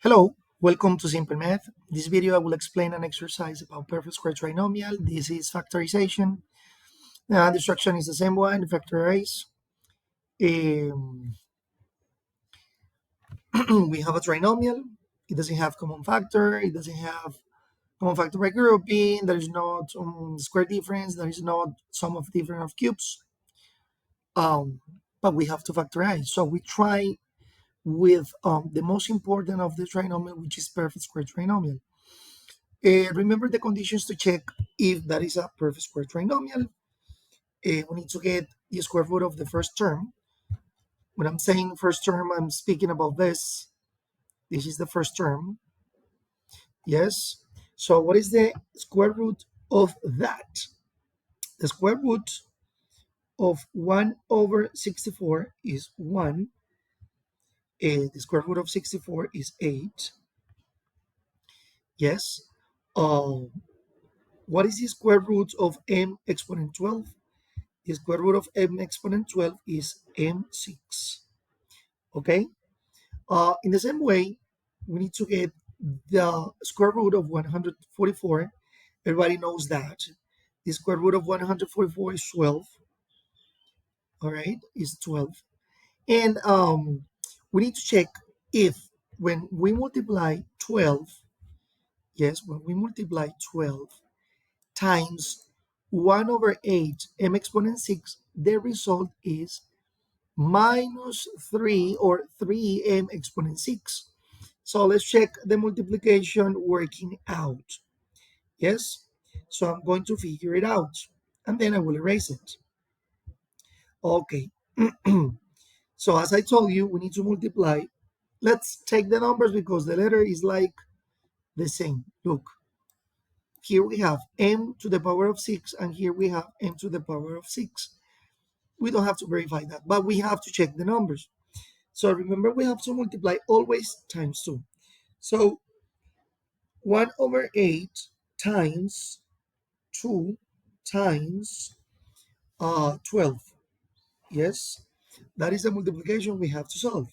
Hello, welcome to Simple Math. This video I will explain an exercise about perfect square trinomial. This is factorization. The instruction is the same one, factorize. Um, we have a trinomial. It doesn't have common factor. It doesn't have common factor by grouping. There is not square difference. There is not sum of difference of cubes. But we have to factorize. So we try with the most important of the trinomial, which is perfect square trinomial. Remember the conditions to check if that is a perfect square trinomial. We need to get the square root of the first term. When I'm saying first term, I'm speaking about this. This is the first term. Yes. So what is the square root of that? The square root of 1 over 64 is 1. The square root of 64 is 8. Yes. What is the square root of m exponent 12? The square root of m exponent 12 is m6. Okay? In the same way, we need to get the square root of 144. Everybody knows that. The square root of 144 is 12. All right? Is 12. And we need to check if when we multiply 12, yes, when we multiply 12 times 1 over 8 m exponent 6, the result is minus 3 or 3m exponent 6. So let's check the multiplication working out. Yes? So I'm going to figure it out and then I will erase it. Okay. So as I told you, we need to multiply. Let's take the numbers because the letter is like the same. Look, here we have m to the power of 6 and here we have m to the power of 6. We don't have to verify that, but we have to check the numbers. So remember, we have to multiply always times 2. So 1 over 8 times 2 times 12. Yes, that is the multiplication we have to solve.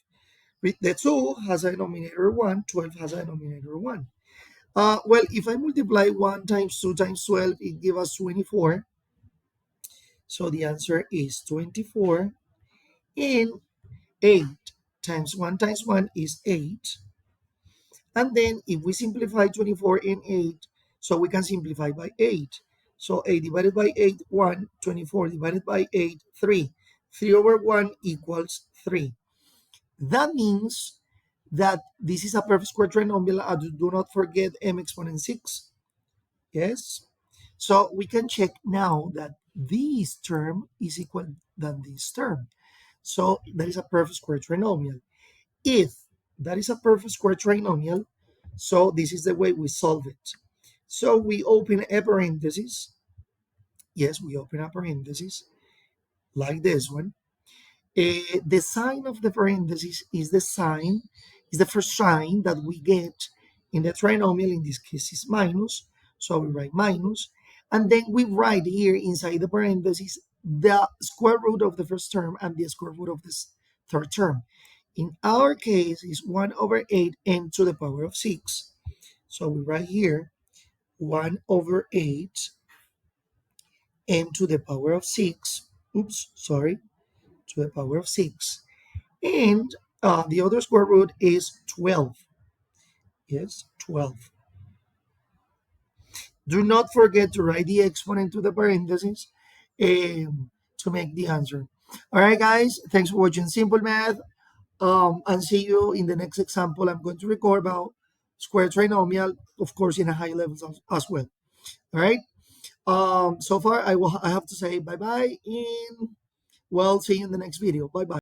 The 2 has a denominator 1, 12 has a denominator 1. Well, if I multiply 1 times 2 times 12, it gives us 24. So the answer is 24. And 8 times 1 is 8. And then if we simplify 24 and 8, so we can simplify by 8. So 8 divided by 8, 1. 24 divided by 8, 3. 3 over 1 equals 3. That means that this is a perfect square trinomial. Do not forget m exponent 6. Yes? So we can check now that this term is equal than this term. So that is a perfect square trinomial. If that is a perfect square trinomial, so this is the way we solve it. So we open a parenthesis. Yes, we open a parenthesis like this one. The sign of the parenthesis is the first sign that we get in the trinomial. In this case is minus. So we write minus. And then we write here inside the parenthesis the square root of the first term and the square root of this third term. In our case, is 1 over 8 m to the power of 6. So we write here 1 over 8 m to the power of 6. Oops, sorry, to the power of 6. And the other square root is 12. Yes, 12. Do not forget to write the exponent to the parentheses to make the answer. All right, guys, thanks for watching Simple Math. And see you in the next example. I'm going to record about square trinomial, of course, in a high level as well. All right. So far, I have to say bye bye, and well, see you in the next video. Bye bye.